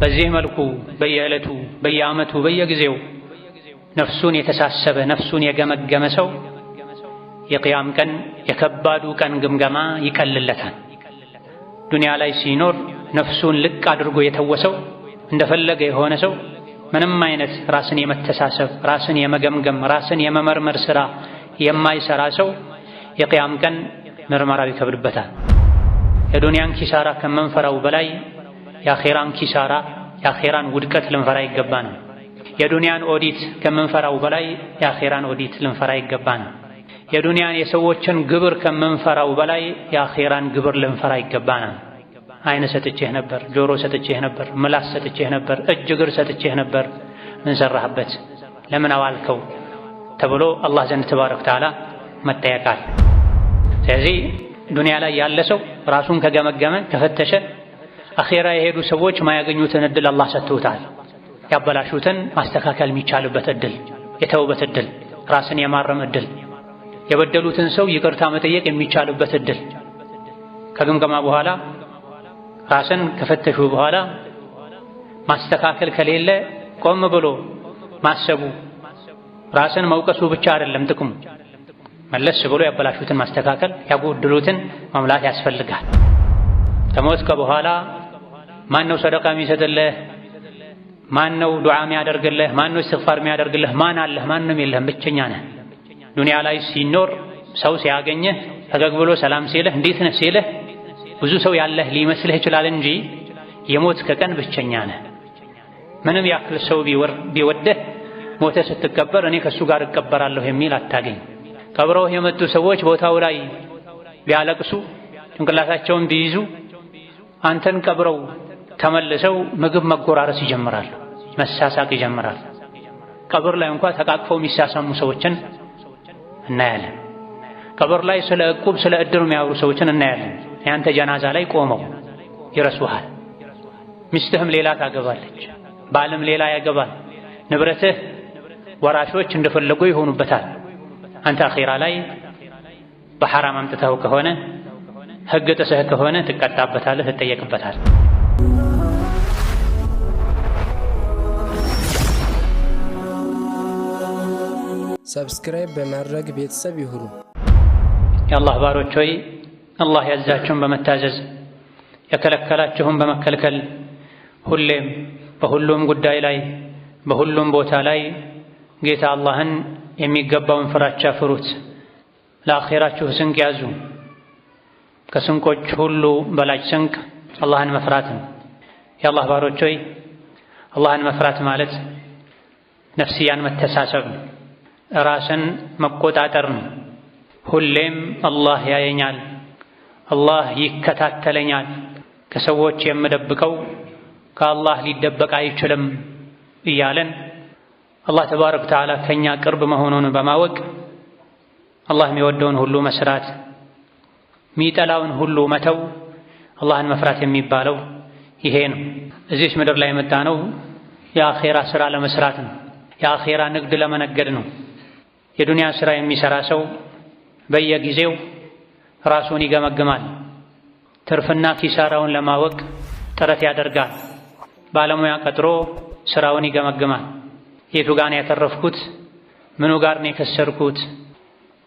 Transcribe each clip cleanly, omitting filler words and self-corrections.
በዚህ መልኩ በየዕለቱ በየዓመቱ በየጊዜው ነፍሱን የተሳሰበ ነፍሱን የገመገመ ሰው የቂያም ቀን የከባዱ ቀን ግምገማ ይቀልለታል። ዱንያ ላይ ሲኖር ነፍሱን ልቅ አድርጎ የተወሰው እንደፈለገ የሆነ ሰው ምንም አይነት ራስን የመተሳሰብ ራስን የመገምገም ራስን የመመርመር ሥራ የማይሰራ ሰው የቂያም ቀን ምርመራው ይከብድበታል። የዱንያን ኪሳራ ከመንፈራው በላይ የአኼራን ኪሳራ የአኼራን ውድቀት ልንፈራ ይገባናል። የዱንያን ኦዲት ከምንፈራው በላይ የአኼራን ኦዲት ልንፈራ ይገባናል። የዱንያን የሰዎችን ግብር ከምንፈራው በላይ የአኼራን ግብር ልንፈራ ይገባናል። አይን ሰጥቼህ ነበር፣ ጆሮ ሰጥቼህ ነበር፣ ምላስ ሰጥቼህ ነበር፣ እጅ እግር ሰጥቼህ ነበር፣ ምን ሰራህበት? ለምን አዋልከው? ተብሎ አላህ ዘንድ ተባረከ ወተዓላ መጠየቃል። ስለዚህ ዱንያ ላይ ያለ ሰው ራሱን ከገመገመ ከፈተሸ አኼራ የሄዱ ሰዎች ማያገኙትን እድል አላህ ሰጥቶታል። ያበላሹትን ማስተካከል የሚቻልበት እድል፣ የተውበት እድል፣ ራስን የማረም እድል፣ የበደሉትን ሰው ይቅርታ መጠየቅ የሚቻልበት እድል። ከግምገማ በኋላ ራስን ከፈተሹ በኋላ ማስተካከል ከሌለ ቆም ብሎ ማሰቡ ራስን መውቀሱ ብቻ አይደለም ጥቅሙ። መለስ ብሎ ያበላሹትን ማስተካከል ያጎደሉትን መምላት ያስፈልጋል። ከሞትከ በኋላ ማን ነው ሰደቃ የሚሰጥልህ? ማን ነው ዱዓ የሚያደርግልህ? ማን ነው እስትግፋር የሚያደርግልህ? ማን አለህ? ማንም የለህም፣ ብቸኛ ነህ። ዱንያ ላይ ሲኖር ሰው ሲያገኝህ ፈገግ ብሎ ሰላም ሲልህ እንዴት ነህ ሲልህ ብዙ ሰው ያለህ ሊመስልህ ይችላል እንጂ የሞትከ ቀን ብቸኛ ነህ። ምንም ያክል ሰው ቢወደህ ሞተ ስትቀበር እኔ ከሱ ጋር እቀበራለሁ የሚል አታገኝ። ቀብረው የመጡ ሰዎች ቦታው ላይ ቢያለቅሱ ጭንቅላታቸውን ቢይዙ አንተን ቀብረው ተመልሰው ምግብ መጎራረስ ይጀምራሉ፣ መሳሳቅ ይጀምራል። ቀብር ላይ እንኳን ተቃቅፈው የሚሳሳሙ ሰዎችን እናያለን። ቀብር ላይ ስለ ዕቁብ ስለ ዕድር የሚያወሩ ሰዎችን እናያለን። ያንተ ጀናዛ ላይ ቆመው ይረሱሃል። ሚስትህም ሌላ ታገባለች፣ ባልም ሌላ ያገባል። ንብረትህ ወራሾች እንደፈለጉ ይሆኑበታል። አንተ አኺራ ላይ በሐራም አምጥተው ከሆነ ሕግ ጥሰህ ከሆነ ትቀጣበታለህ፣ ትጠየቅበታል። ሰብስክራይብ በማድረግ ቤተሰብ ይሁኑ። የአላህ ባሮች ሆይ አላህ ያዛችሁን በመታዘዝ የከለከላችሁን በመከልከል ሁሌም በሁሉም ጉዳይ ላይ በሁሉም ቦታ ላይ ጌታ አላህን የሚገባውን ፍራቻ ፍሩት። ለአኼራችሁ ስንቅ ያዙ። ከስንቆች ሁሉ በላጭ ስንቅ አላህን መፍራት ነው። የአላህ ባሮች ሆይ አላህን መፍራት ማለት ነፍስያን መተሳሰብ ነው፣ ራስን መቆጣጠር ነው። ሁሌም አላህ ያየኛል፣ አላህ ይከታተለኛል፣ ከሰዎች የምደብቀው ከአላህ ሊደበቅ አይችልም እያለን አላህ ተባረከ ወተዓላ ከኛ ቅርብ መሆኑን በማወቅ አላህ የሚወደውን ሁሉ መስራት፣ የሚጠላውን ሁሉ መተው አላህን መፍራት የሚባለው ይሄ ነው። እዚች ምድር ላይ የመጣ ነው የአኼራ ሥራ ለመስራት ነው። የአኼራ ንግድ ለመነገድ ነው። የዱንያ ሥራ የሚሠራ ሰው በየጊዜው ራሱን ይገመግማል። ትርፍና ኪሳራውን ለማወቅ ጥረት ያደርጋል። ባለሙያ ቀጥሮ ሥራውን ይገመግማል። የቱ ጋር ነው ያተረፍኩት? ምኑ ጋር ነው የከሰርኩት?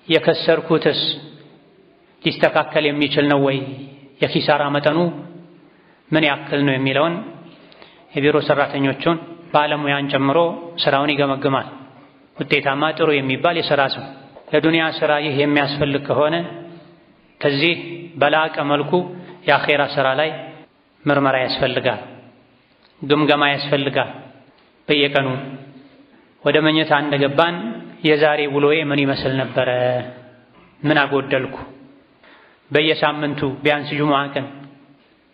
የከሰርኩትስ ሊስተካከል የሚችል ነው ወይ? የኪሳራ መጠኑ ምን ያክል ነው የሚለውን የቢሮ ሰራተኞቹን ባለሙያን ጨምሮ ሥራውን ይገመግማል። ውጤታማ ጥሩ የሚባል የሥራ ሰው ለዱንያ ሥራ ይህ የሚያስፈልግ ከሆነ ከዚህ በላቀ መልኩ የአኼራ ሥራ ላይ ምርመራ ያስፈልጋል፣ ግምገማ ያስፈልጋል። በየቀኑ ወደ መኝታ እንደገባን የዛሬ ውሎዬ ምን ይመስል ነበረ? ምን አጎደልኩ? በየሳምንቱ ቢያንስ ጁሙዓ ቀን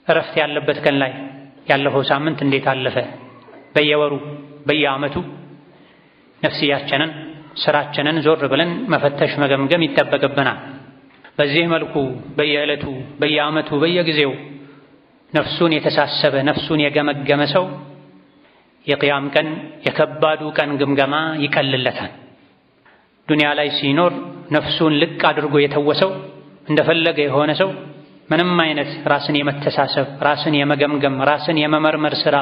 እረፍት ያለበት ቀን ላይ ያለፈው ሳምንት እንዴት አለፈ? በየወሩ በየዓመቱ ነፍስያችንን ስራችንን ዞር ብለን መፈተሽ መገምገም ይጠበቅብናል። በዚህ መልኩ በየዕለቱ በየዓመቱ በየጊዜው ነፍሱን የተሳሰበ ነፍሱን የገመገመ ሰው የቂያም ቀን የከባዱ ቀን ግምገማ ይቀልለታል። ዱንያ ላይ ሲኖር ነፍሱን ልቅ አድርጎ የተወሰው እንደፈለገ የሆነ ሰው ምንም አይነት ራስን የመተሳሰብ ራስን የመገምገም ራስን የመመርመር ሥራ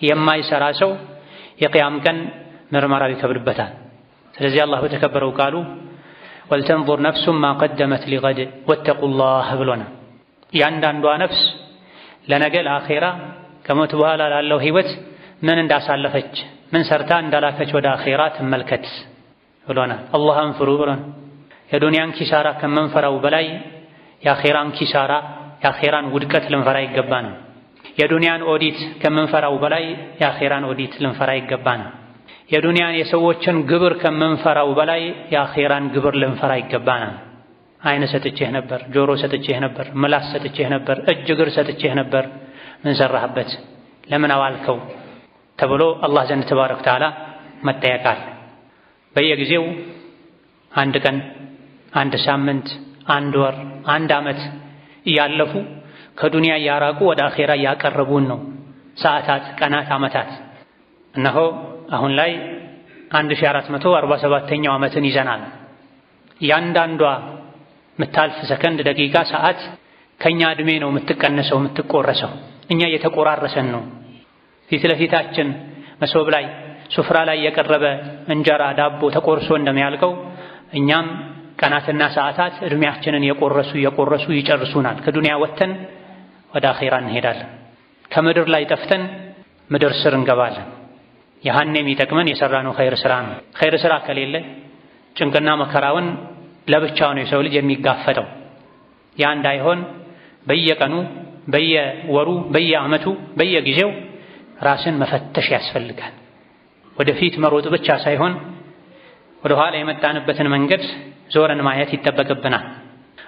የማይሰራ ሰው የቅያም ቀን ምርመራው ይከብድበታል። ስለዚህ አላህ በተከበረው ቃሉ ወልተንዙር ነፍሱን ማ ቀደመት ሊገድ ወተቁላህ ብሎናል። ያንዳንዷ ነፍስ ለነገ ለአኼራ ከሞት በኋላ ላለው ህይወት ምን እንዳሳለፈች ምን ሰርታ እንዳላከች ወደ አኼራ ትመልከት ብሎናል። አላህን ፍሩ ብሎናል። የዱንያን ኪሳራ ከምንፈራው በላይ የአኼራን ኪሳራ የአኼራን ውድቀት ልንፈራ ይገባናል። የዱንያን ኦዲት ከምንፈራው በላይ የአኼራን ኦዲት ልንፈራ ይገባናል። የዱንያን የሰዎችን ግብር ከምንፈራው በላይ የአኼራን ግብር ልንፈራ ይገባናል። አይን ሰጥቼህ ነበር፣ ጆሮ ሰጥቼህ ነበር፣ ምላስ ሰጥቼህ ነበር፣ እጅ እግር ሰጥቼህ ነበር፣ ምን ሰራህበት? ለምን አዋልከው? ተብሎ አላህ ዘንድ ተባረከ ወተዓላ መጠየቃል። በየጊዜው አንድ ቀን፣ አንድ ሳምንት፣ አንድ ወር፣ አንድ ዓመት እያለፉ ከዱንያ እያራቁ ወደ አኼራ እያቀረቡን ነው። ሰዓታት፣ ቀናት፣ ዓመታት እነሆ አሁን ላይ 1447ኛው ዓመትን ይዘናል። ያንዳንዷ ምታልፍ ሰከንድ፣ ደቂቃ፣ ሰዓት ከኛ እድሜ ነው የምትቀነሰው የምትቆረሰው። እኛ እየተቆራረሰን ነው። ፊት ለፊታችን መሶብ ላይ ሱፍራ ላይ የቀረበ እንጀራ ዳቦ ተቆርሶ እንደሚያልቀው እኛም ቀናትና ሰዓታት እድሜያችንን የቆረሱ ይጨርሱናል። ከዱንያ ወጥተን ወደ አኼራ እንሄዳለን። ከምድር ላይ ጠፍተን ምድር ስር እንገባለን። ያኔ የሚጠቅመን የሰራነው ኸይር ስራ ነው። ኸይር ስራ ከሌለ ጭንቅና መከራውን ለብቻው ነው የሰው ልጅ የሚጋፈጠው። ያ እንዳይሆን በየቀኑ በየወሩ በየዓመቱ በየጊዜው ራስን መፈተሽ ያስፈልጋል። ወደፊት መሮጥ ብቻ ሳይሆን ወደ ኋላ የመጣንበትን መንገድ ዞረን ማየት ይጠበቅብናል።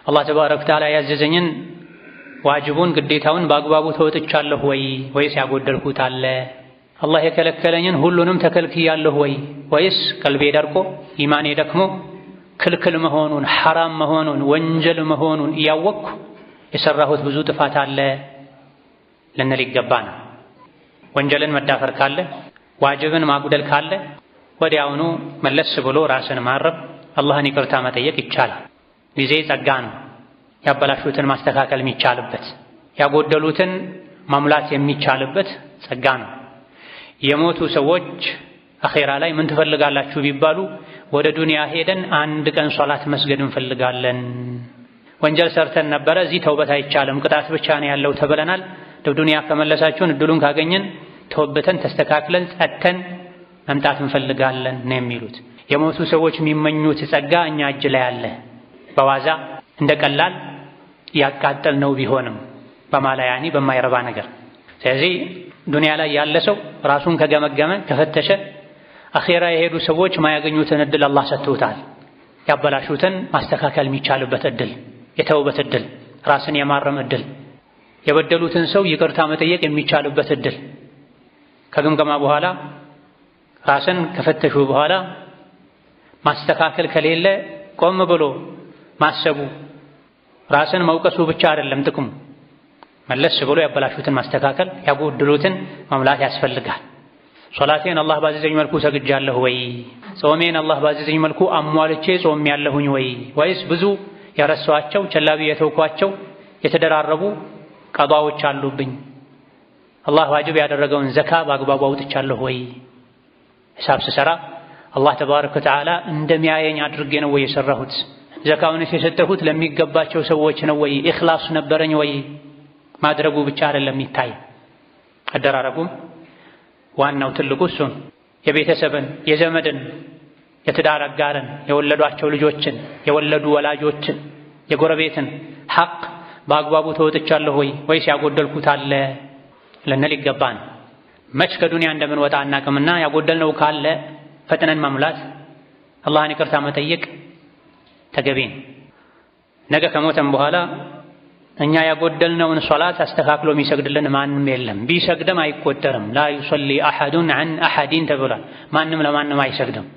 አላህ ተባረከ ወተዓላ ያዘዘኝን ዋጅቡን ግዴታውን በአግባቡ ተወጥቻለሁ ወይስ ያጎደልኩት አለ? አላህ የከለከለኝን ሁሉንም ተከልክያለሁ ወይስ ቀልቤ ደርቆ ኢማኔ ደክሞ ክልክል መሆኑን ሐራም መሆኑን ወንጀል መሆኑን እያወቅኩ የሰራሁት ብዙ ጥፋት አለ ልንል ይገባናል። ወንጀልን መዳፈር ካለ ዋጅብን ማጉደል ካለ ወዲያውኑ መለስ ብሎ ራስን ማረም አላህን ይቅርታ መጠየቅ ይቻላል። ጊዜ ጸጋ ነው። ያበላሹትን ማስተካከል የሚቻልበት ያጎደሉትን ማሙላት የሚቻልበት ጸጋ ነው። የሞቱ ሰዎች አኼራ ላይ ምን ትፈልጋላችሁ ቢባሉ ወደ ዱንያ ሄደን አንድ ቀን ሶላት መስገድ እንፈልጋለን። ወንጀል ሰርተን ነበረ፣ እዚህ ተውበት አይቻልም ቅጣት ብቻ ነው ያለው ተብለናል። ዱንያ ከመለሳችሁን እድሉን ካገኘን ተወብተን ተስተካክለን ጸጥተን መምጣት እንፈልጋለን ነው የሚሉት። የሞቱ ሰዎች የሚመኙት ጸጋ እኛ እጅ ላይ አለ። በዋዛ እንደ ቀላል ያቃጠል ነው ቢሆንም በማላያኒ በማይረባ ነገር። ስለዚህ ዱንያ ላይ ያለ ሰው ራሱን ከገመገመ ከፈተሸ አኼራ የሄዱ ሰዎች ማያገኙትን እድል አላህ ሰጥቶታል። ያበላሹትን ማስተካከል የሚቻልበት እድል፣ የተውበት እድል፣ ራስን የማረም እድል፣ የበደሉትን ሰው ይቅርታ መጠየቅ የሚቻልበት እድል። ከግምገማ በኋላ ራስን ከፈተሹ በኋላ ማስተካከል ከሌለ ቆም ብሎ ማሰቡ ራስን መውቀሱ ብቻ አይደለም ጥቅሙ። መለስ ብሎ ያበላሹትን ማስተካከል ያጎደሉትን መሙላት ያስፈልጋል። ሶላቴን አላህ ባዘዘኝ መልኩ ሰግጃለሁ ወይ? ጾሜን አላህ ባዘዘኝ መልኩ አሟልቼ ጾሜያለሁኝ ወይስ ብዙ የረሳኋቸው ቸላቢ የተውኳቸው የተደራረቡ ቀዷዎች አሉብኝ? አላህ ዋጅብ ያደረገውን ዘካ በአግባቡ አውጥቻለሁ ወይ? ሂሳብ ስሰራ አላህ ተባረከ ወተዓላ እንደሚያየኝ አድርጌ ነው ወይ የሰራሁት? ዘካውን የሰጠሁት ለሚገባቸው ሰዎች ነው ወይ? ኢኽላስ ነበረኝ ወይ? ማድረጉ ብቻ አይደለም የሚታይ አደራረጉም ዋናው ትልቁ እሱን የቤተሰብን የዘመድን የትዳር አጋርን የወለዷቸው ልጆችን የወለዱ ወላጆችን የጎረቤትን ሐቅ በአግባቡ ተወጥቻለሁ ወይስ ያጎደልኩት አለ ልንል ይገባን። መች ከዱንያ እንደምንወጣ አናቅምና ያጎደልነው ካለ ፈጥነን መሙላት አላህን ይቅርታ መጠየቅ ተገቢን። ነገ ከሞተም በኋላ እኛ ያጎደልነውን ሶላት አስተካክሎ የሚሰግድልን ማንም የለም። ቢሰግድም አይቆጠርም። ላ ዩሰሊ አሐዱን ዐን አሐዲን ተብሏል። ማንም ለማንም አይሰግድም።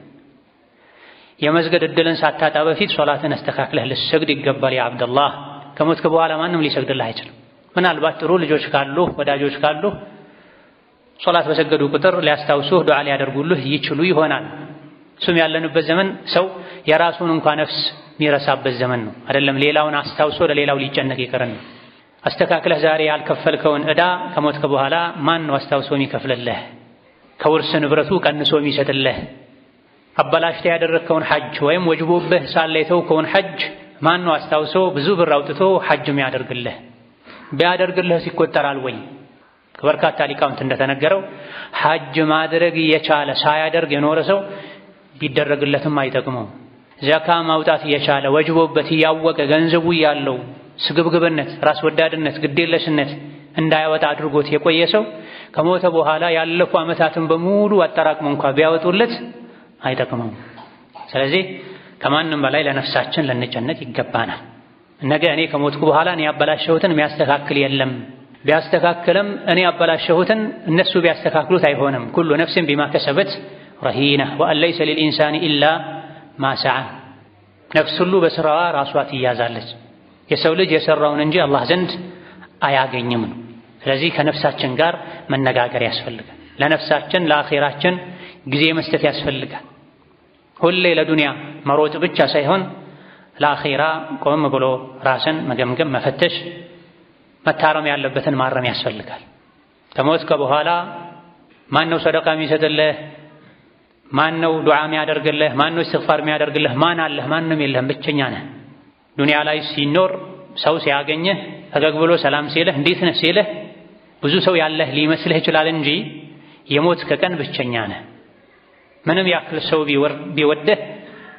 የመስገድ እድልን ሳታጣ በፊት ሶላትን አስተካክለህ ልሰግድ ይገባል። ያ አብደላህ ከሞትክ በኋላ ማንም ሊሰግድልህ አይችልም። ምናልባት ጥሩ ልጆች ካሉ ወዳጆች ካሉ ሶላት በሰገዱ ቁጥር ሊያስታውሱህ ዱዓ ሊያደርጉልህ ይችሉ ይሆናል። እሱም ያለንበት ዘመን ሰው የራሱን እንኳን ነፍስ የሚረሳበት ዘመን ነው። አይደለም ሌላውን አስታውሶ ለሌላው ሊጨነቅ ይቀርና አስተካክለህ ዛሬ ያልከፈልከውን ዕዳ ከሞትክ በኋላ ማን ነው አስታውሶ የሚከፍልልህ? ከውርስ ንብረቱ ቀንሶ የሚሰጥልህ? አበላሽተህ ያደረግከውን ሐጅ ወይም ወጅቦብህ ሳለ የተውከውን ሐጅ ማን ነው አስታውሶ ብዙ ብር አውጥቶ ሐጅ የሚያደርግልህ? ቢያደርግልህ ይቆጠራል ወይ? ከበርካታ ሊቃውንት እንደተነገረው ሐጅ ማድረግ የቻለ ሳያደርግ የኖረ ሰው ቢደረግለትም አይጠቅመው። ዘካ ማውጣት የቻለ ወጅቦበት ያወቀ ገንዘቡ ያለው ስግብግብነት፣ ራስ ወዳድነት፣ ግዴለሽነት እንዳያወጣ አድርጎት የቆየ ሰው ከሞተ በኋላ ያለፉ ዓመታትን በሙሉ አጠራቅሞ እንኳን ቢያወጡለት አይጠቅመውም። ስለዚህ ከማንም በላይ ለነፍሳችን ልንጨነቅ ይገባናል። ነገ እኔ ከሞትኩ በኋላ እኔ ያበላሸሁትን የሚያስተካክል የለም፣ ቢያስተካክልም እኔ ያበላሸሁትን እነሱ ቢያስተካክሉት አይሆንም። ኩሉ ነፍስን ቢማ ከሰበት ረሂና ወአን ለይሰ ሊልኢንሳኒ ኢላ ማ ሰዓ። ነፍስ ሁሉ በስራዋ ራሷ ትያዛለች። የሰው ልጅ የሰራውን እንጂ አላህ ዘንድ አያገኝም። ስለዚህ ከነፍሳችን ጋር መነጋገር ያስፈልጋል። ለነፍሳችን ለአኼራችን ጊዜ መስጠት ያስፈልጋል። ሁሌ ለዱንያ መሮጥ ብቻ ሳይሆን ለአኼራ ቆም ብሎ ራስን መገምገም፣ መፈተሽ፣ መታረም ያለበትን ማረም ያስፈልጋል። ከሞትከ በኋላ ማን ነው ሰደቃ የሚሰጥልህ? ማን ነው ዱዓ የሚያደርግልህ? ማን ነው እስትግፋር የሚያደርግልህ? ማን አለህ? ማንም የለህም፣ ብቸኛ ነህ። ዱንያ ላይ ሲኖር ሰው ሲያገኝህ ፈገግ ብሎ ሰላም ሲልህ እንዴት ነህ ሲልህ ብዙ ሰው ያለህ ሊመስልህ ይችላል እንጂ የሞትከ ቀን ብቸኛ ነህ። ምንም ያክል ሰው ቢወደህ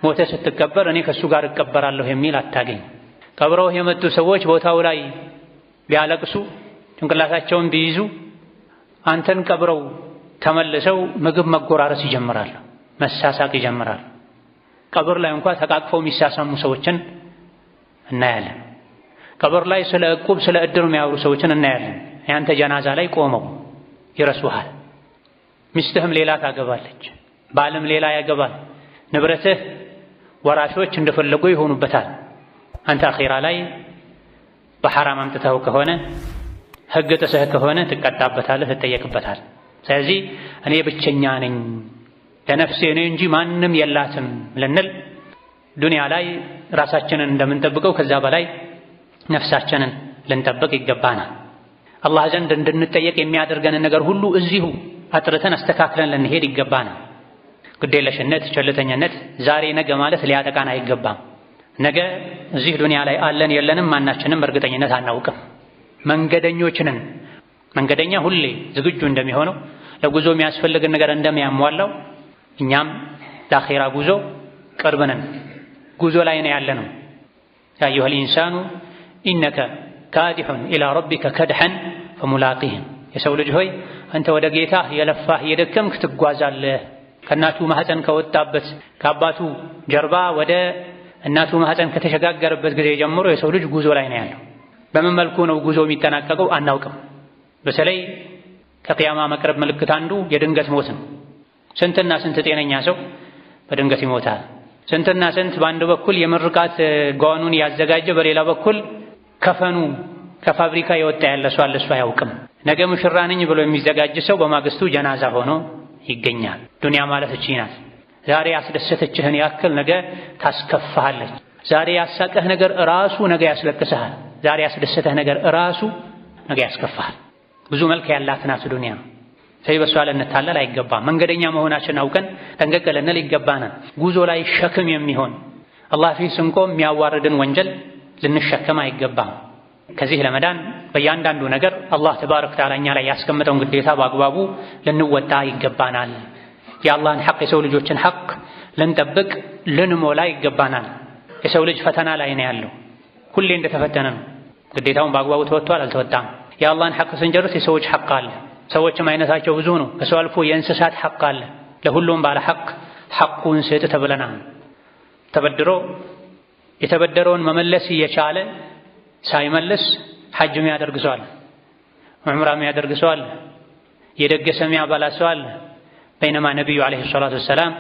ሞተህ ስትቀበር እኔ ከእሱ ጋር እቀበራለሁ የሚል አታገኝ። ቀብረውህ የመጡ ሰዎች ቦታው ላይ ቢያለቅሱ ጭንቅላታቸውን ቢይዙ አንተን ቀብረው ተመልሰው ምግብ መጎራረስ ይጀምራሉ፣ መሳሳቅ ይጀምራሉ። ቀብር ላይ እንኳን ተቃቅፈው የሚሳሳሙ ሰዎችን እናያለን። ቀብር ላይ ስለ ዕቁብ ስለ ዕድር የሚያወሩ ሰዎችን እናያለን። ያንተ ጀናዛ ላይ ቆመው ይረሱሃል። ሚስትህም ሌላ ታገባለች፣ ባልም ሌላ ያገባል። ንብረትህ ወራሾች እንደፈለጉ ይሆኑበታል። አንተ አኺራ ላይ በሐራም አምጥተው ከሆነ ሕግ ጥሰህ ከሆነ ትቀጣበታለህ፣ ትጠየቅበታል። ስለዚህ እኔ ብቸኛ ነኝ ለነፍሴ ነኝ እንጂ ማንም የላትም ልንል ዱንያ ላይ ራሳችንን እንደምንጠብቀው ከዛ በላይ ነፍሳችንን ልንጠብቅ ይገባናል። አላህ ዘንድ እንድንጠየቅ የሚያደርገንን ነገር ሁሉ እዚሁ አጥርተን አስተካክለን ልንሄድ ይገባናል። ግዴለሽነት፣ ቸልተኝነት ዛሬ ነገ ማለት ሊያጠቃን አይገባም። ነገ እዚህ ዱንያ ላይ አለን የለንም ማናችንም በእርግጠኝነት አናውቅም። መንገደኞች ነን። መንገደኛ ሁሌ ዝግጁ እንደሚሆነው ለጉዞ የሚያስፈልግን ነገር እንደሚያሟላው እኛም ለአኼራ ጉዞ ቅርብ ነን፣ ጉዞ ላይ ነው ያለነው። ያ አዩሀል ኢንሳኑ ኢነከ ካዲሑን ኢላ ረቢከ ከድሐን ፈሙላቂህ። የሰው ልጅ ሆይ አንተ ወደ ጌታህ የለፋህ የደከምክ ትጓዛለህ። ከእናቱ ማህፀን ከወጣበት ከአባቱ ጀርባ ወደ እናቱ ማህፀን ከተሸጋገረበት ጊዜ ጀምሮ የሰው ልጅ ጉዞ ላይ ነው ያለው። በምን መልኩ ነው ጉዞ የሚጠናቀቀው አናውቅም። በተለይ ከቅያማ መቅረብ ምልክት አንዱ የድንገት ሞት ነው። ስንትና ስንት ጤነኛ ሰው በድንገት ይሞታል። ስንትና ስንት በአንድ በኩል የምርቃት ጓኑን ያዘጋጀ በሌላ በኩል ከፈኑ ከፋብሪካ የወጣ ያለ ሰው አለ፣ እሱ አያውቅም። ነገ ሙሽራ ነኝ ብሎ የሚዘጋጅ ሰው በማግስቱ ጀናዛ ሆኖ ይገኛል። ዱንያ ማለት እቺ ናት። ዛሬ ያስደሰተችህን ያክል ነገ ታስከፋሃለች። ዛሬ ያሳቀህ ነገር ራሱ ነገ ያስለቅስሃል። ዛሬ ያስደሰተህ ነገር ራሱ ነገ ያስከፋሃል። ብዙ መልክ ያላት ናት ዱንያ። ስለዚህ በሷ ልንታለል አይገባም። መንገደኛ መሆናችን አውቀን ጠንቀቅ ልንል ይገባናል። ጉዞ ላይ ሸክም የሚሆን አላህ ፊት ስንቆም የሚያዋርድን ወንጀል ልንሸከም አይገባም። ከዚህ ለመዳን በእያንዳንዱ ነገር አላህ ተባረከ ወተዓላ እኛ ላይ ያስቀመጠውን ግዴታ በአግባቡ ልንወጣ ይገባናል። የአላህን ሐቅ የሰው ልጆችን ሐቅ ልንጠብቅ ልንሞላ ይገባናል። የሰው ልጅ ፈተና ላይ ነው ያለው። ሁሌ እንደተፈተነ ነው። ግዴታውን በአግባቡ ተወጥቷል አልተወጣም። የአላህን ሐቅ ስንጨርስ የሰዎች ሐቅ አለ። ሰዎችም አይነታቸው ብዙ ነው። ከሰው አልፎ የእንስሳት ሐቅ አለ። ለሁሉም ባለ ሐቅ ሐቁን ስጥ ተብለናል። ተበድሮ የተበደረውን መመለስ እየቻለ ሳይመልስ ሐጅ የሚያደርግ ሰው አለ፣ ዑምራ የሚያደርግ ሰው አለ፣ የደገሰ የሚያበላ ሰው አለ። በይነማ ነቢዩ ዓለይሂ ሰላቱ ወሰላም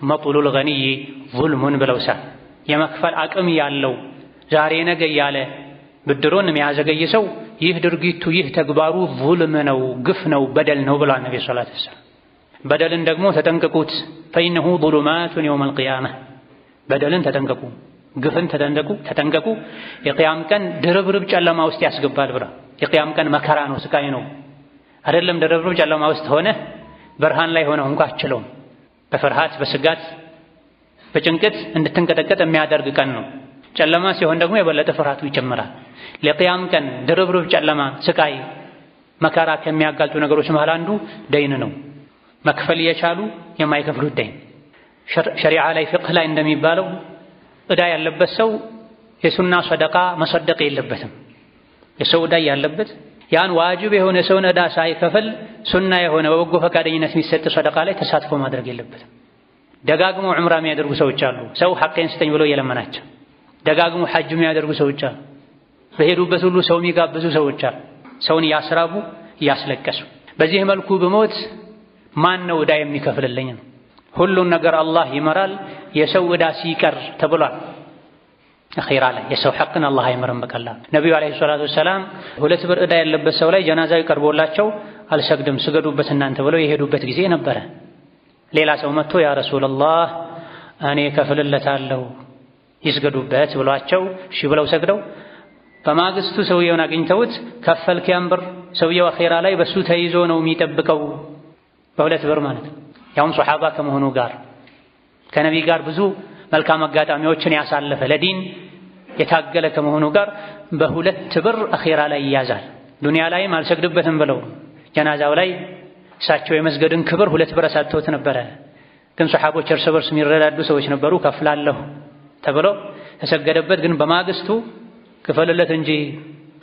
መጥሉል ገኒይ ዙልሙን ብለውሳል። የመክፈል አቅም ያለው ዛሬ ነገ እያለ ብድሩን የሚያዘገይ ሰው ይህ ድርጊቱ ይህ ተግባሩ ዙልም ነው፣ ግፍ ነው፣ በደል ነው ብለዋል ነቢዩ ሰለላሁ ዐለይሂ ወሰለም። በደልን ደግሞ ተጠንቀቁት፣ ፈኢነሁ ዙሉማቱን የውመል ቂያማ። በደልን ተጠንቀቁ፣ ግፍን ተጠንቀቁ፣ የቅያም ቀን ድርብርብ ጨለማ ውስጥ ያስገባል ብለዋል። የቂያም ቀን መከራ ነው፣ ስቃይ ነው። አይደለም ድርብርብ ጨለማ ውስጥ ሆነ ብርሃን ላይ ሆነ እንኳን አትችለውም። በፍርሃት በስጋት በጭንቀት እንድትንቀጠቀጥ የሚያደርግ ቀን ነው። ጨለማ ሲሆን ደግሞ የበለጠ ፍርሃቱ ይጨምራል። ለቂያም ቀን ድርብርብ ጨለማ፣ ስቃይ፣ መከራ ከሚያጋልጡ ነገሮች መሃል አንዱ ደይን ነው። መክፈል የቻሉ የማይከፍሉት ደይን። ሸሪዓ ላይ ፍቅህ ላይ እንደሚባለው ዕዳ ያለበት ሰው የሱና ሰደቃ መሰደቅ የለበትም። የሰው ዕዳ ያለበት ያን ዋጅብ የሆነ ሰውን ዕዳ ሳይከፍል ሱና የሆነ በበጎ ፈቃደኝነት የሚሰጥ ሰደቃ ላይ ተሳትፎ ማድረግ የለበትም። ደጋግሞ ዑምራ የሚያደርጉ ሰዎች አሉ፣ ሰው ሐቄን ስጠኝ ብሎ የለመናቸው። ደጋግሞ ሐጅ የሚያደርጉ ሰዎች አሉ፣ በሄዱበት ሁሉ ሰው የሚጋብዙ ሰዎች አሉ፣ ሰውን እያስራቡ እያስለቀሱ። በዚህ መልኩ በሞት ማን ነው ዕዳ የሚከፍልልኝ ነው? ሁሉን ነገር አላህ ይመራል፣ የሰው ዕዳ ሲቀር ተብሏል። አኺራ ላይ የሰው ሐቅን አላህ አይመርም በቀላሉ። ነቢዩ ዓለይሂ ሰላቱ ወሰላም 2 ብር ዕዳ ያለበት ሰው ላይ ጀናዛው ቀርቦላቸው አልሰግድም ስገዱበት እናንተ ብለው የሄዱበት ጊዜ ነበረ። ሌላ ሰው መጥቶ ያ ረሱላህ እኔ ከፍልለታለሁ ይስገዱበት ብሏቸው እሺ ብለው ሰግደው በማግስቱ ሰውየውን አግኝተውት ከፈልክ ያን ብር? ሰውየው አኺራ ላይ በሱ ተይዞ ነው የሚጠብቀው በ2 ብር ማለት ነው። ያውም ሱሐባ ከመሆኑ ጋር ከነቢይ ጋር ብዙ መልካም አጋጣሚዎችን ያሳለፈ ለዲን የታገለ ከመሆኑ ጋር በ2 ብር አኺራ ላይ ይያዛል። ዱንያ ላይም አልሰግድበትም ብለው ጀናዛው ላይ እሳቸው የመስገድን ክብር 2 ብር ሰጥተውት ነበረ። ግን ሱሐቦች እርስ በርስ የሚረዳዱ ሰዎች ነበሩ። ከፍላለሁ ተብሎ ተሰገደበት። ግን በማግስቱ ክፈልለት እንጂ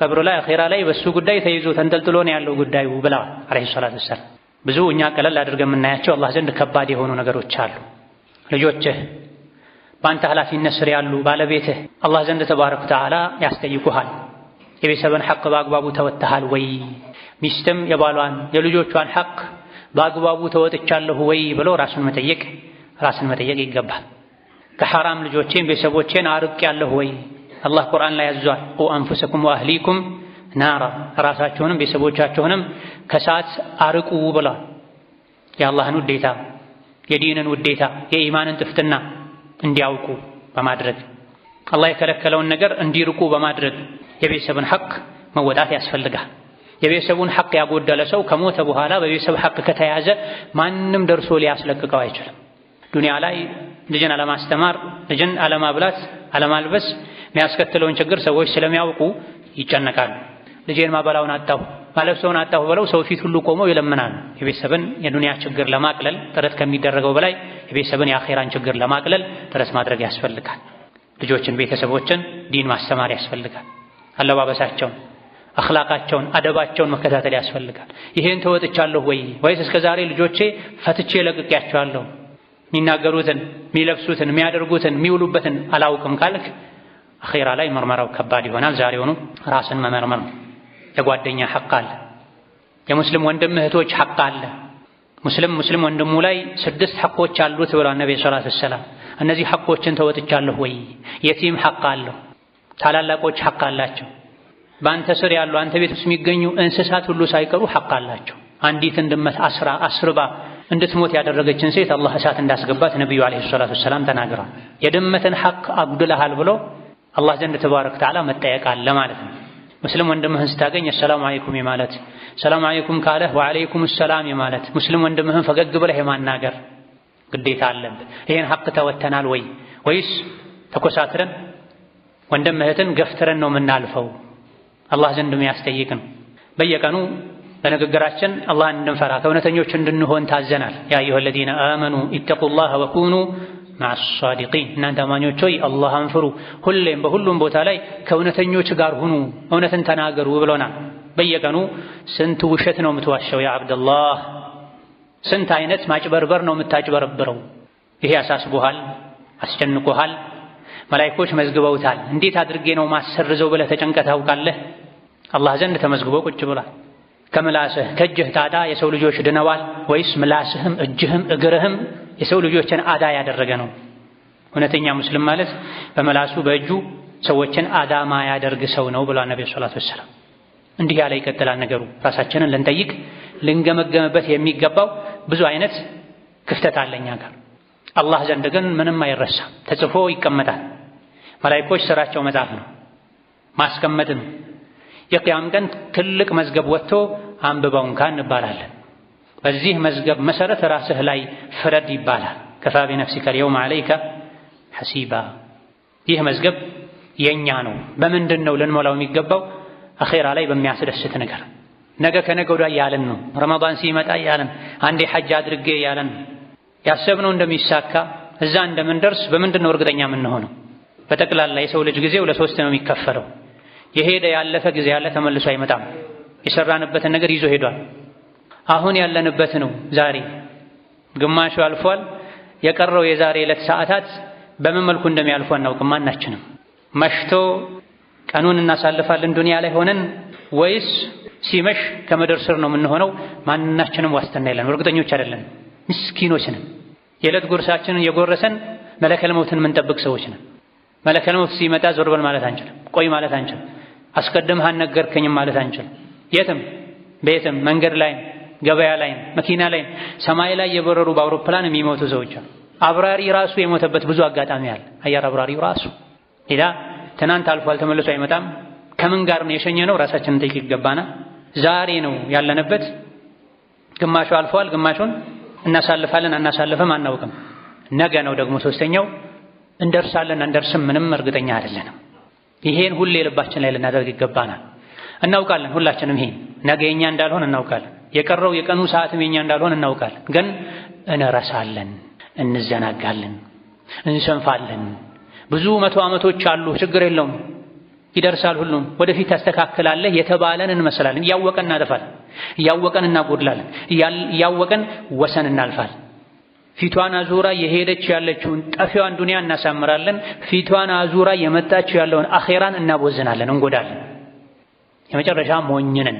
ቀብሩ ላይ አኺራ ላይ በሱ ጉዳይ ተይዞ ተንጠልጥሎ ነው ያለው ጉዳዩ ብለዋል አለይሂ ሰላቱ ወሰላም። ብዙ እኛ ቀለል አድርገን የምናያቸው አላህ ዘንድ ከባድ የሆኑ ነገሮች አሉ። ልጆችህ በአንተ ኃላፊነት ስር ያሉ ባለቤትህ አላህ ዘንድ ተባረከ ወተዓላ ያስጠይቁሃል። የቤተሰብን ሐቅ በአግባቡ ተወጥተሃል ወይ? ሚስትም የባሏን የልጆቿን ሐቅ በአግባቡ ተወጥቻለሁ ወይ ብሎ ራስን መጠየቅ ይገባል። ከሐራም ልጆቼን ቤተሰቦቼን አርቄያለሁ ወይ? አላህ ቁርአን ላይ ያዟል፣ ቁ አንፉሰኩም ወአህሊኩም ናራ፣ ራሳችሁንም ቤተሰቦቻችሁንም ከእሳት አርቁ ብሏል። የአላህን ውዴታ፣ የዲንን ውዴታ፣ የኢማንን ጥፍጥና እንዲያውቁ በማድረግ አላህ የከለከለውን ነገር እንዲርቁ በማድረግ የቤተሰብን ሐቅ መወጣት ያስፈልጋል። የቤተሰቡን ሐቅ ያጎደለ ሰው ከሞተ በኋላ በቤተሰብ ሐቅ ከተያዘ ማንም ደርሶ ሊያስለቅቀው አይችልም። ዱንያ ላይ ልጅን አለማስተማር፣ ልጅን አለማብላት፣ አለማልበስ የሚያስከትለውን ችግር ሰዎች ስለሚያውቁ ይጨነቃሉ። ልጄን ማበላውን አጣሁ ማለብሰውን አጣሁ ብለው ሰው ፊት ሁሉ ቆመው ይለምናሉ። የቤተሰብን የዱንያ ችግር ለማቅለል ጥረት ከሚደረገው በላይ የቤተሰብን የአኺራን ችግር ለማቅለል ጥረት ማድረግ ያስፈልጋል። ልጆችን፣ ቤተሰቦችን ዲን ማስተማር ያስፈልጋል። አለባበሳቸውን፣ አኽላቃቸውን፣ አደባቸውን መከታተል ያስፈልጋል። ይሄን ተወጥቻለሁ ወይስ እስከዛሬ ልጆቼ ፈትቼ ለቅቄያቸዋለሁ? የሚናገሩትን፣ የሚለብሱትን፣ የሚያደርጉትን፣ የሚውሉበትን አላውቅም ካልክ አኺራ ላይ ምርመራው ከባድ ይሆናል። ዛሬውኑ ራስን መመርመር ነው። የጓደኛ ሐቅ አለ። የሙስሊም ወንድም እህቶች ሐቅ አለ። ሙስሊም ወንድሙ ላይ 6 ሐቆች አሉት ብሏል ነብዩ ሰለላሁ ዐለይሂ ወሰለም። እነዚህ ሐቆችን ተወጥቻለሁ ወይ? የቲም ሐቅ አለው። ታላላቆች ሐቅ አላቸው። በአንተ ስር ያሉ አንተ ቤት ውስጥ የሚገኙ እንስሳት ሁሉ ሳይቀሩ ሐቅ አላቸው። አንዲትን ድመት አስርባ እንድትሞት ያደረገችን ሴት አላህ እሳት እንዳስገባት ነብዩ አለይሂ ሰላቱ ወሰላም ተናግረዋል። የድመትን ሐቅ አጉድለሃል ብሎ አላህ ዘንድ ተባረከ ወተዓላ መጠየቅ አለ ማለት ነው። ሙስሊም ወንድምህን ስታገኝ አሰላሙ አለይኩም የማለት ሰላም አለይኩም ካለህ ወአለይኩም ሰላም የማለት ሙስሊም ወንድምህን ፈገግ ብለህ የማናገር ግዴታ አለብህ። ይሄን ሐቅ ተወተናል ወይስ ተኮሳትረን ወንድም እህትን ገፍትረን ነው የምናልፈው? አላህ ዘንድ የሚያስጠይቅ ነው። በየቀኑ በንግግራችን አላህን እንድንፈራ ከእውነተኞች እንድንሆን ታዘናል። ያ አዩሀ ለዚነ አመኑ ኢተቁላህ ወኩኑ ማዕሳዲቂን፣ እናንተ አማኞች ሆይ አላህን ፍሩ፣ ሁሌም በሁሉም ቦታ ላይ ከእውነተኞች ጋር ሁኑ፣ እውነትን ተናገሩ ብሎናል። በየቀኑ ስንት ውሸት ነው የምትዋሸው ያ አብደላህ? ስንት አይነት ማጭበርበር ነው የምታጭበረብረው? ይሄ አሳስቦሃል፣ አስጨንቆሃል፣ መላኢኮች መዝግበውታል። እንዴት አድርጌ ነው ማሰርዘው ብለህ ተጨንቀህ ታውቃለህ? አላህ ዘንድ ተመዝግቦ ቁጭ ብሏል። ከምላስህ ከእጅህ ታዳ የሰው ልጆች ድነዋል ወይስ ምላስህም እጅህም እግርህም የሰው ልጆችን አዳ ያደረገ ነው? እውነተኛ ሙስሊም ማለት በመላሱ በእጁ ሰዎችን አዳማ ያደርግ ሰው ነው ብሏል ነብዩ ሰለላሁ ዐለይሂ ወሰለም። እንዲህ ያለ ይቀጥላል ነገሩ። ራሳችንን ልንጠይቅ ልንገመገምበት የሚገባው ብዙ አይነት ክፍተት አለኛ ጋር። አላህ ዘንድ ግን ምንም አይረሳም፣ ተጽፎ ይቀመጣል። መላኢኮች ስራቸው መጻፍ ነው፣ ማስቀመጥ ነው። የቂያም ቀን ትልቅ መዝገብ ወጥቶ አንብበው እንኳን እንባላለን። በዚህ መዝገብ መሰረት ራስህ ላይ ፍረድ ይባላል። ከፋ ቢነፍሲከ አልየውመ ዐለይከ ሐሲባ። ይህ መዝገብ የኛ ነው። በምንድን ነው ልንሞላው የሚገባው? አኼራ ላይ በሚያስደስት ነገር፣ ነገ ከነገ ወዲያ ያለን ነው። ረመዳን ሲመጣ ያለን፣ አንዴ ሐጅ አድርጌ ያለን፣ ያሰብነው እንደሚሳካ እዛ እንደምንደርስ በምንድን ነው እርግጠኛ የምንሆነው? በጠቅላላ የሰው ልጅ ጊዜው ለሶስት ነው የሚከፈለው። የሄደ ያለፈ ጊዜ ያለ ተመልሶ አይመጣም። የሰራንበትን ነገር ይዞ ሄዷል። አሁን ያለንበት ነው ዛሬ። ግማሹ አልፏል። የቀረው የዛሬ ዕለት ሰዓታት በምን መልኩ እንደሚያልፉ አናውቅም ማናችንም። መሽቶ ቀኑን እናሳልፋለን ዱንያ ላይ ሆነን ወይስ ሲመሽ ከመደር ስር ነው የምንሆነው? ማናችንም ዋስትና የለንም፣ እርግጠኞች አይደለን። ምስኪኖች ነን። የዕለት ጉርሳችንን የጎረሰን መለከል መውትን የምንጠብቅ ሰዎች ነን። መለከል መውት ሲመጣ ዞር በል ማለት አንችልም፣ ቆይ ማለት አንችልም፣ አስቀድመህ አልነገርከኝም ማለት አንችልም። የትም ቤትም መንገድ ላይም ገበያ ላይም መኪና ላይም ሰማይ ላይ የበረሩ በአውሮፕላን የሚሞቱ ሰዎች አሉ። አብራሪ ራሱ የሞተበት ብዙ አጋጣሚ አለ። አየር አብራሪው ራሱ ሌላ ትናንት አልፏል ተመልሶ አይመጣም። ከምን ጋር ነው የሸኘነው? ራሳችንን ጠይቅ ይገባና ዛሬ ነው ያለንበት። ግማሹ አልፏል፣ ግማሹን እናሳልፋለን አናሳልፍም አናውቅም። ነገ ነው ደግሞ ሶስተኛው። እንደርሳለን አንደርስም ምንም እርግጠኛ አይደለንም። ይሄን ሁሌ ልባችን ላይ ልናደርግ ይገባናል። እናውቃለን ሁላችንም ይሄን ነገ የኛ እንዳልሆን እናውቃለን። የቀረው የቀኑ ሰዓትም የኛ እንዳልሆን እናውቃለን። ግን እንረሳለን፣ እንዘናጋለን፣ እንሰንፋለን። ብዙ መቶ ዓመቶች አሉ፣ ችግር የለውም ይደርሳል፣ ሁሉም ወደፊት ታስተካክላለህ የተባለን እንመስላለን። እያወቀን እናጠፋለን፣ እያወቀን እናጎድላለን፣ እያወቀን ወሰን እናልፋለን። ፊቷን አዙራ የሄደች ያለችውን ጠፊዋን ዱንያ እናሳምራለን። ፊቷን አዙራ የመጣች ያለውን አኼራን እናቦዝናለን፣ እንጎዳለን። የመጨረሻ ሞኝነን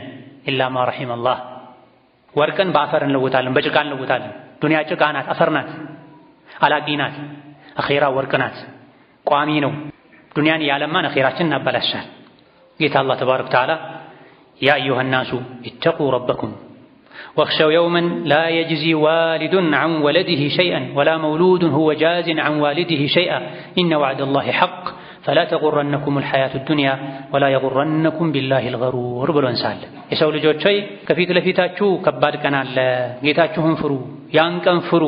ኢላ ማ ረሒመ አላህ። ወርቅን በአፈር እንለውጣለን፣ በጭቃ እንለውጣለን። ዱንያ ጭቃ ናት፣ አፈር ናት፣ አላቂ ናት። አኼራ ወርቅ ናት፣ ቋሚ ነው። ዱንያን ያለማን አኼራችን እናበላሻል። ጌታ አላህ ተባረከ ወተዓላ ያ አዩሃ ናሱ ኢተቁ ረበኩም ወኽሸው የውመን ላ የጅዚ ዋሊዱን ዐን ወለዲሂ ሸይአን ወላ መውሉዱን ሁወ ጃዚን ዐን ዋሊዲሂ ሸይአን ኢነ ወዕደላሂ ሐቅ ፈላ ተጉረነኩሙል ሐያቱ ዱንያ ወላ የጉረነኩም ቢላሂል ገሩር ብሎን ሳለ የሰው ልጆች ሆይ ከፊት ለፊታችሁ ከባድ ቀን አለ፣ ጌታችሁን ፍሩ፣ ያን ቀን ፍሩ።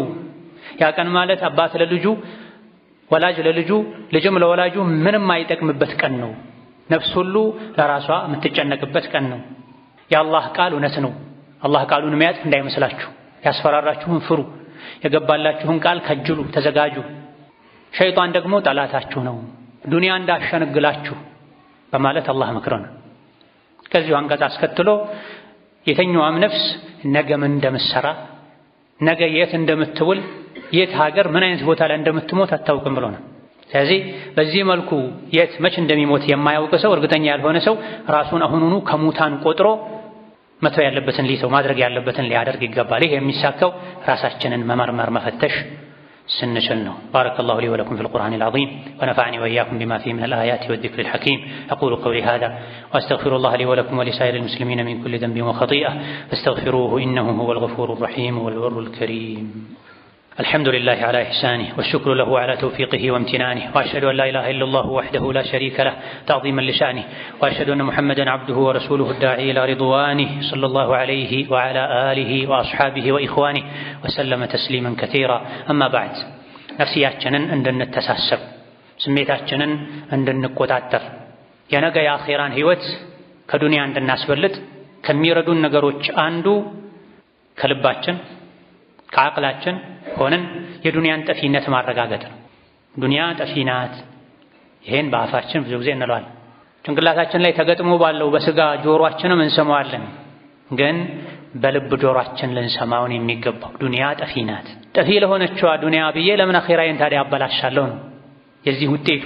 ያ ቀን ማለት አባት ለልጁ፣ ወላጅ ለልጁ፣ ልጅም ለወላጁ ምንም አይጠቅምበት ቀን ነው። ነፍስ ሁሉ ለራሷ የምትጨነቅበት ቀን ነው። የአላህ ቃል እውነት ነው። አላህ ቃሉን የሚያጥፍ እንዳይመስላችሁ። ያስፈራራችሁን ፍሩ፣ የገባላችሁን ቃል ከጅሉ፣ ተዘጋጁ። ሸይጣን ደግሞ ጠላታችሁ ነው፣ ዱንያ እንዳሸነግላችሁ በማለት አላህ መክሮናል። ከዚሁ አንቀጽ አስከትሎ የተኛዋም ነፍስ ነገ ምን እንደምትሰራ፣ ነገ የት እንደምትውል፣ የት ሀገር ምን አይነት ቦታ ላይ እንደምትሞት አታውቅም ብሎናል። ስለዚህ በዚህ መልኩ የት መች እንደሚሞት የማያውቅ ሰው፣ እርግጠኛ ያልሆነ ሰው ራሱን አሁኑኑ ከሙታን ቆጥሮ መተው ያለበትን ሊተው፣ ማድረግ ያለበትን ሊያደርግ ይገባል። ይህ የሚሳካው ራሳችንን መመርመር መፈተሽ ስንችል ነው። ባረከላሁ ሊ ወለኩም ፊል ቁርአኒል ዐዚም ወነፈዐኒ ወኢያኩም ቢማ ፊሂ ሚነል አያቲ ወዚክሪል ሐኪም አቁሉ ቀውሊ ሃዛ ወአስተግፊሩላህ ሊ ወለኩም ወሊሳኢሪል ሙስሊሚነ ሚን ኩሊ ዘንቢን ወኸጢአ ፈስተግፊሩሁ ኢነሁ ሁወል ገፉሩር ረሒም ወል በሩል ከሪም። الحمد لله على إحسانه والشكر له على توفيقه وامتنانه وأشهد أن لا إله إلا الله وحده لا شريك له تعظيما لشأنه وأشهد أن محمدا عبده ورسوله الداعي إلى رضوانه صلى الله عليه وعلى آله وأصحابه وإخوانه وسلم تسليما كثيرا. أما بعد نفسياتنا عندنا التساسب سميتاتنا عندنا القطعتر ينقى يا أخيران هيوت كدنيا عند الناس بلد كميردون نقروش عندو كلباتشن ከአቅላችን ሆነን የዱንያን ጠፊነት ማረጋገጥ ነው። ዱንያ ጠፊ ናት። ይሄን በአፋችን ብዙ ጊዜ እንለዋለን። ጭንቅላታችን ላይ ተገጥሞ ባለው በስጋ ጆሮአችንም እንሰማዋለን። ግን በልብ ጆሮአችን ልንሰማውን የሚገባው ዱንያ ጠፊ ናት። ጠፊ ለሆነችዋ ዱንያ ብዬ ለምን አኺራዬን ታዲያ አበላሻለሁ ነው የዚህ ውጤቱ።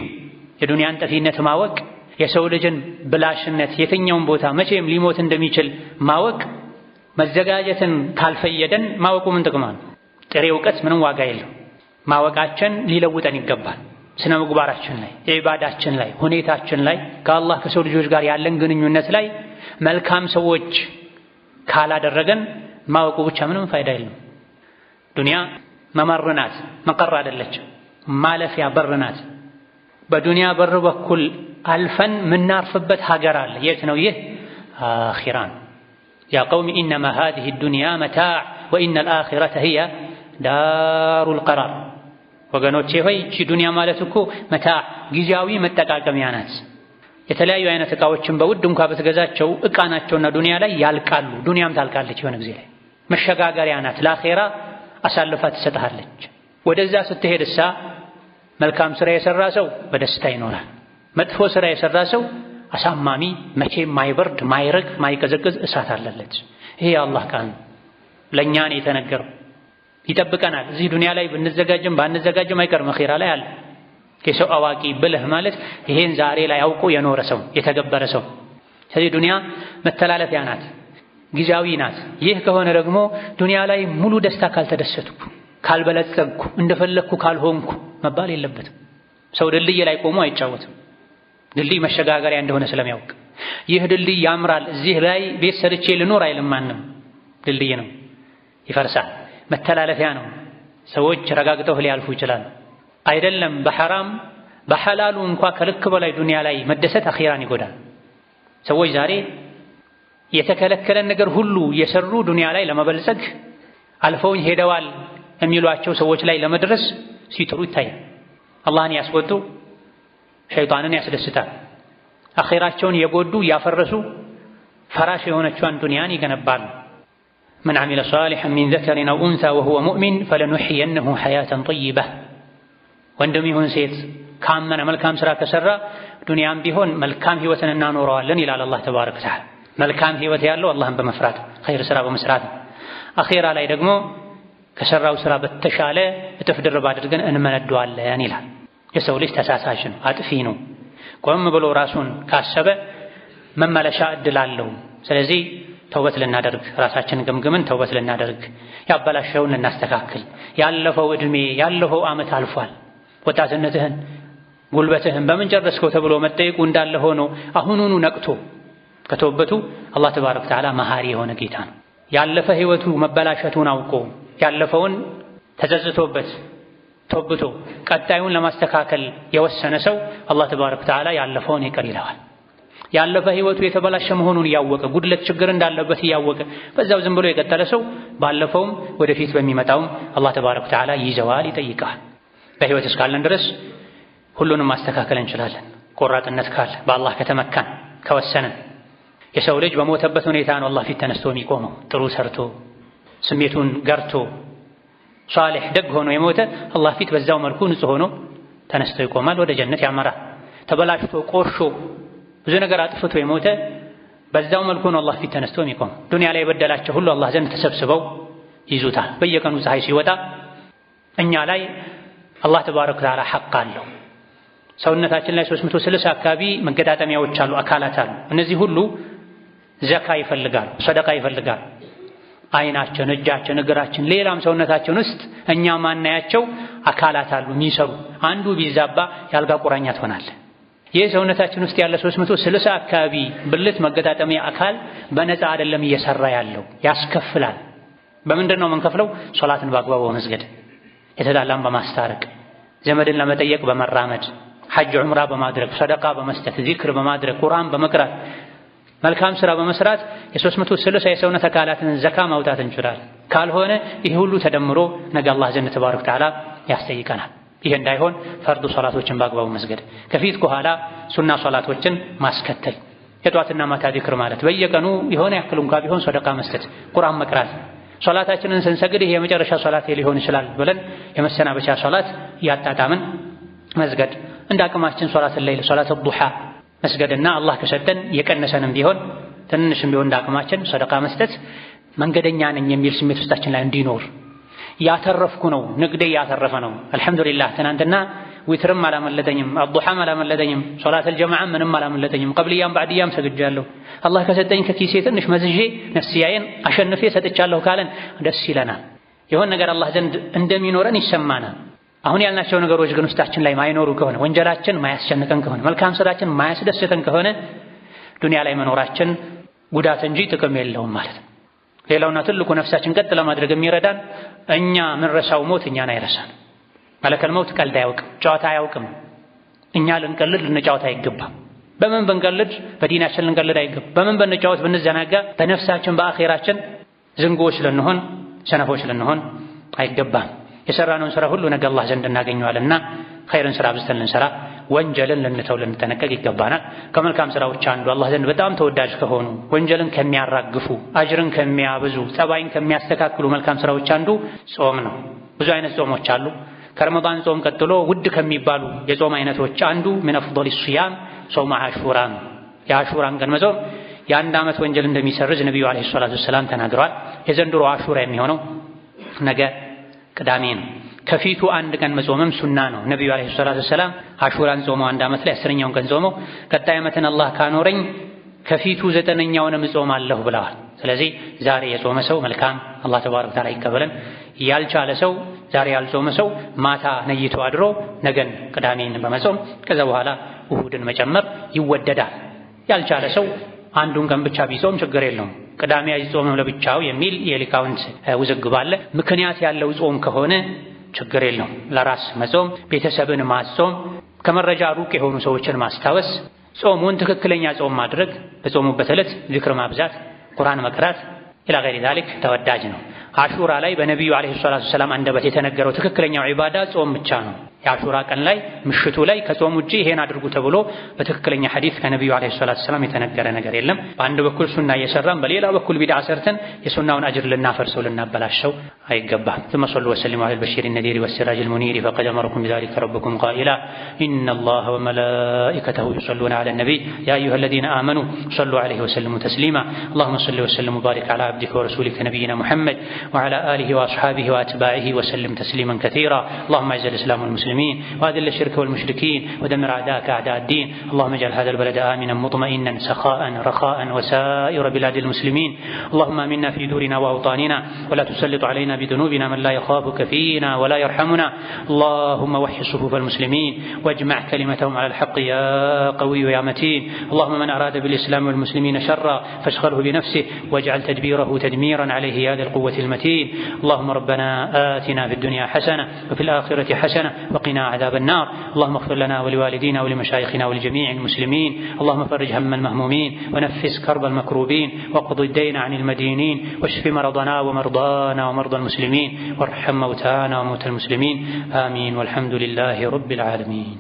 የዱንያን ጠፊነት ማወቅ፣ የሰው ልጅን ብላሽነት፣ የትኛውን ቦታ መቼም ሊሞት እንደሚችል ማወቅ መዘጋጀትን ካልፈየደን ማወቁ ምን ጥቅም አለው? ጥሬ እውቀት ምንም ዋጋ የለው። ማወቃችን ሊለውጠን ይገባል። ስነ ምግባራችን ላይ፣ ኢባዳችን ላይ፣ ሁኔታችን ላይ፣ ከአላህ ከሰው ልጆች ጋር ያለን ግንኙነት ላይ መልካም ሰዎች ካላደረገን ማወቁ ብቻ ምንም ፋይዳ የለም። ዱንያ መመር ናት፣ መቀር አይደለችም። ማለፊያ በር ናት። በዱንያ በር በኩል አልፈን ምናርፍበት ሀገር አለ። የት ነው ይህ? አኺራን። ያ ቀውሚ ኢነማ ሃዚሂ ዱንያ መታዕ ወኢነል አኺረተ ሂየ ዳሩል ቀራር። ወገኖቼ ሆይ እቺ ዱንያ ማለት እኮ መታዕ ጊዜያዊ መጠቃቀሚያ ናት። የተለያዩ አይነት እቃዎችን በውድ እንኳ በተገዛቸው እቃ ናቸውና ዱንያ ላይ ያልቃሉ። ዱንያም ታልቃለች የሆነ ጊዜ ላይ። መሸጋገሪያ ናት። ለአኺራ አሳልፋ ትሰጥሃለች። ወደዛ ስትሄድሳ መልካም ስራ የሰራ ሰው በደስታ ይኖራል። መጥፎ ስራ የሰራ ሰው አሳማሚ መቼም ማይበርድ ማይረግ ማይቀዘቅዝ እሳት አለለት። ይሄ የአላህ ቃል ለእኛ ነው የተነገረው። ይጠብቀናል። እዚህ ዱንያ ላይ ብንዘጋጅም ባንዘጋጅም አይቀርም አኺራ ላይ አለ። የሰው አዋቂ ብልህ ማለት ይሄን ዛሬ ላይ አውቆ የኖረ ሰው የተገበረ ሰው። ስለዚህ ዱንያ መተላለፊያ ናት፣ ጊዜያዊ ናት። ይህ ከሆነ ደግሞ ዱንያ ላይ ሙሉ ደስታ ካልተደሰትኩ፣ ካልበለጸግኩ፣ እንደፈለግኩ ካልሆንኩ መባል የለበትም። ሰው ድልድይ ላይ ቆሞ አይጫወትም። ድልድይ መሸጋገሪያ እንደሆነ ስለሚያውቅ ይህ ድልድይ ያምራል፣ እዚህ ላይ ቤት ሰርቼ ልኖር አይልም ማንም። ድልድይ ነው፣ ይፈርሳል። መተላለፊያ ነው። ሰዎች ረጋግጠው ሊያልፉ ይችላሉ። አይደለም በሐራም በሐላሉ እንኳ ከልክ በላይ ዱንያ ላይ መደሰት አኺራን ይጎዳል። ሰዎች ዛሬ የተከለከለን ነገር ሁሉ የሰሩ ዱንያ ላይ ለመበልጸግ አልፈውኝ ሄደዋል የሚሏቸው ሰዎች ላይ ለመድረስ ሲጥሩ ይታያል። አላህን ያስቆጡ፣ ሸይጣንን ያስደስታል። አኺራቸውን የጎዱ ያፈረሱ ፈራሽ የሆነቿን ዱንያን ይገነባሉ። መን ዐሚለ ሷሊሐን ሚን ዘከሪን አው ኡንሳ ወሁወ ሙእሚን ፈለኑሕየነሁ ሐያተን ጠይበህ። ወንድም ይሁን ሴት ካመነ መልካም ስራ ከሰራ ዱንያም ቢሆን መልካም ህይወትን እናኖረዋለን ይላል አላህ ተባረከ ወተዓላ። መልካም ህይወት ያለው አላህን በመፍራት ኸይር ስራ በመስራት ነው። አኺራ ላይ ደግሞ ከሰራው ስራ በተሻለ እጥፍ ድርብ አድርገን እንመነደዋለን ይላል። የሰው ልጅ ተሳሳሽ ነው፣ አጥፊ ነው። ቆም ብሎ ራሱን ካሰበ መመለሻ እድል አለው። ስለዚህ ተውበት ልናደርግ፣ ራሳችንን ገምግመን ተውበት ልናደርግ፣ ያበላሸውን ልናስተካክል። ያለፈው እድሜ ያለፈው ዓመት አልፏል። ወጣትነትህን ጉልበትህን በምን ጨረስከው ተብሎ መጠየቁ እንዳለ ሆኖ አሁኑኑ ነቅቶ ከተውበቱ አላህ ተባረከ ወተዓላ መሃሪ የሆነ ጌታ ነው። ያለፈ ህይወቱ መበላሸቱን አውቆ ያለፈውን ተጸጽቶበት ተውብቶ ቀጣዩን ለማስተካከል የወሰነ ሰው አላህ ተባረከ ወተዓላ ያለፈውን ይቅር ይለዋል። ያለፈ ህይወቱ የተበላሸ መሆኑን እያወቀ ጉድለት ችግር እንዳለበት እያወቀ በዛው ዝም ብሎ የቀጠለ ሰው ባለፈውም ወደፊት በሚመጣውም አላህ ተባረከ ወተዓላ ይዘዋል፣ ይጠይቃል። በህይወት እስካለን ድረስ ሁሉንም ማስተካከል እንችላለን። ቆራጥነት ካለ በአላህ ከተመካን ከወሰነን። የሰው ልጅ በሞተበት ሁኔታ ነው አላህ ፊት ተነስቶ የሚቆመው። ጥሩ ሰርቶ ስሜቱን ገርቶ ሷሊህ ደግ ሆኖ የሞተ አላህ ፊት በዛው መልኩ ንጹህ ሆኖ ተነስቶ ይቆማል፣ ወደ ጀነት ያመራል። ተበላሽቶ ቆርሾ ብዙ ነገር አጥፍቶ የሞተ በዛው መልኩ ነው አላህ ፊት ተነስቶ የሚቆመው። ዱንያ ላይ የበደላቸው ሁሉ አላህ ዘንድ ተሰብስበው ይዙታል። በየቀኑ ፀሐይ ሲወጣ እኛ ላይ አላህ ተባረከ ወተዓላ ሐቅ አለው። ሰውነታችን ላይ 360 አካባቢ መገጣጠሚያዎች አሉ፣ አካላት አሉ። እነዚህ ሁሉ ዘካ ይፈልጋሉ፣ ሰደቃ ይፈልጋሉ። አይናችን፣ እጃችን፣ እግራችን፣ ሌላም ሰውነታችን ውስጥ እኛ ማናያቸው አካላት አሉ የሚሰሩ። አንዱ ቢዛባ ያልጋ ቁራኛ ትሆናለህ። ይህ ሰውነታችን ውስጥ ያለ 360 አካባቢ ብልት መገጣጠሚያ አካል በነፃ አይደለም እየሰራ ያለው፣ ያስከፍላል። በምንድን ነው የምንከፍለው? ሶላትን በአግባቡ በመስገድ፣ የተጣላን በማስታረቅ፣ ዘመድን ለመጠየቅ በመራመድ፣ ሐጅ ዑምራ በማድረግ፣ ሰደቃ በመስጠት፣ ዚክር በማድረግ፣ ቁርአን በመቅራት፣ መልካም ስራ በመስራት የ360 የሰውነት አካላትን ዘካ ማውጣት እንችላለን። ካልሆነ ይህ ሁሉ ተደምሮ ነገ አላህ ዘንድ ተባረከ ወተዓላ ያስጠይቀናል። ይህ እንዳይሆን ፈርዱ ሶላቶችን በአግባቡ መስገድ፣ ከፊት ከኋላ ሱና ሶላቶችን ማስከተል፣ የጧትና ማታ ዚክር ማለት፣ በየቀኑ የሆነ ያክል እንኳ ቢሆን ሰደቃ መስጠት፣ ቁርአን መቅራት። ሶላታችንን ስንሰግድ ይሄ የመጨረሻ ሶላት ሊሆን ይችላል ብለን የመሰናበቻ ሶላት እያጣጣምን መስገድ። እንደ አቅማችን ሶላት ለይል፣ ሶላት ዱሃ መስገድና አላህ ከሰጠን የቀነሰንም ቢሆን ትንሽም ቢሆን እንደ አቅማችን ሰደቃ መስጠት። መንገደኛ ነኝ የሚል ስሜት ውስጣችን ላይ እንዲኖር፣ ያተረፍኩ ነው ንግዴ ያተረፈ ነው፣ አልሐምዱሊላህ ትናንትና ዊትርም አላመለጠኝም፣ አዱሃም አላመለጠኝም፣ ሶላተል ጀማዓም ምንም አላመለጠኝም፣ ቀብልያም ባዕድያም ሰግጃለሁ፣ አላህ ከሰጠኝ ከኪሴ ትንሽ መዝዤ ነፍስያዬን አሸንፌ ሰጥቻለሁ ካለን ደስ ይለናል። የሆነ ነገር አላህ ዘንድ እንደሚኖረን ይሰማናል። አሁን ያልናቸው ነገሮች ግን ውስጣችን ላይ ማይኖሩ ከሆነ፣ ወንጀላችን ማያስጨንቀን ከሆነ፣ መልካም ስራችን ማያስደስተን ከሆነ ዱንያ ላይ መኖራችን ጉዳት እንጂ ጥቅም የለውም ማለት ነው። ሌላውና ትልቁ ነፍሳችን ቀጥ ለማድረግ የሚረዳን እኛ ምንረሳው ሞት እኛን አይረሳን። መለከል መውት ቀልድ አያውቅም፣ ጨዋታ አያውቅም። እኛ ልንቀልድ ልንጫወት አይገባም። በምን ብንቀልድ በዲናችን ልንቀልድ አይገባም። በምን ብንጫወት ብንዘናጋ በነፍሳችን በአኺራችን ዝንጎች ልንሆን ሰነፎች ልንሆን አይገባም። የሰራነውን ስራ ሁሉ ነገ አላህ ዘንድ እናገኘዋልና ኸይርን ስራ አብዝተን ልንሰራ፣ ወንጀልን ልንተው ልንጠነቀቅ ይገባናል። ከመልካም ስራዎች አንዱ አላህ ዘንድ በጣም ተወዳጅ ከሆኑ ወንጀልን ከሚያራግፉ አጅርን ከሚያብዙ ጠባይን ከሚያስተካክሉ መልካም ስራዎች አንዱ ጾም ነው። ብዙ አይነት ጾሞች አሉ። ከረመዳን ጾም ቀጥሎ ውድ ከሚባሉ የጾም አይነቶች አንዱ ምን አፍضل الصيام ጾም አሹራ ነው። የአሹራን ቀን መጾም የአንድ ዓመት ወንጀል እንደሚሰርዝ ነብዩ አለይሂ ሰላቱ ወሰላም ተናግረዋል። የዘንድሮ አሹራ የሚሆነው ነገ ቅዳሜ ነው። ከፊቱ አንድ ቀን መጾምም ሱና ነው። ነብዩ አለይሂ ሰላቱ ወሰላም አሹራን ጾመው አንድ ዓመት ላይ 10ኛውን ቀን ጾመው ቀጣይ ዓመትን አላህ ካኖረኝ ከፊቱ 9ኛውን እጾማለሁ ብለዋል። ስለዚህ ዛሬ የጾመ ሰው መልካም አላህ ተባረከ ወተዓላ ይቀበለን። ያልቻለ ሰው ዛሬ ያልጾመ ሰው ማታ ነይቶ አድሮ ነገን ቅዳሜን በመጾም ከዛ በኋላ እሁድን መጨመር ይወደዳል። ያልቻለ ሰው አንዱን ቀን ብቻ ቢጾም ችግር የለውም። ቅዳሜ አይጾምም ለብቻው የሚል የሊቃውንት ውዝግብ አለ። ምክንያት ያለው ጾም ከሆነ ችግር የለውም። ለራስ መጾም፣ ቤተሰብን ማጾም፣ ከመረጃ ሩቅ የሆኑ ሰዎችን ማስታወስ፣ ጾሙን ትክክለኛ ጾም ማድረግ፣ በጾሙበት ዕለት ዚክር ማብዛት፣ ቁርአን መቅራት ኢላ ገይሪ ዛሊክ ተወዳጅ ነው። አሹራ ላይ በነቢዩ አለይሂ ሰላቱ ወሰላም አንደበት የተነገረው ትክክለኛው ዒባዳ ጾም ብቻ ነው። የአሹራ ቀን ላይ ምሽቱ ላይ ከጾም ውጪ ይሄን አድርጉ ተብሎ በትክክለኛ ሐዲስ ከነቢዩ አለይሂ ሰላቱ ወሰላም የተነገረ ነገር የለም። በአንድ በኩል ሱና እየሰራን በሌላ በኩል ቢድዓ ሰርተን የሱናውን አጅር ልናፈርሰው ልናበላሸው አይገባም። ثم صلوا وسلموا على البشير النذير والسراج المنير فقد أمركم بذلك ربكم قائلا إن الله وملائكته يصلون على النبي يا أيها الذين آمنوا صلوا عليه وسلموا تسليما اللهم صل وسلم وبارك على عبدك ورسولك نبينا محمد وعلى آله وأصحابه وأتباعه وسلم تسليما كثيرا اللهم أعز الإسلام والمسلمين وأذل الشرك والمشركين ودمر أعداءك أعداء الدين اللهم اجعل هذا البلد آمنا مطمئنا سخاء رخاء وسائر بلاد المسلمين اللهم آمنا في دورنا وأوطاننا ولا تسلط علينا بذنوبنا من لا يخافك فينا ولا يرحمنا اللهم وحي صفوف المسلمين واجمع كلمتهم على الحق يا قوي يا متين اللهم من أراد بالإسلام والمسلمين شرا فاشغله بنفسه واجعل تدبيره تدميرا عليه يا ذي القوة المتين اللهم ربنا آتنا في الدنيا حسنة وفي الآخرة حسنة وقنا عذاب النار اللهم اغفر لنا ولوالدينا ولمشايخنا ولجميع المسلمين اللهم فرج هم المهمومين ونفس كرب المكروبين واقض الدين عن المدينين واشف مرضنا ومرضانا ومرضى المسلمين وارحم موتانا وموتى المسلمين آمين والحمد لله رب العالمين.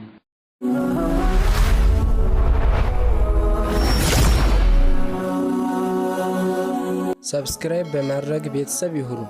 ሰብስክራይብ በማድረግ ቤተሰብ ይሁኑ።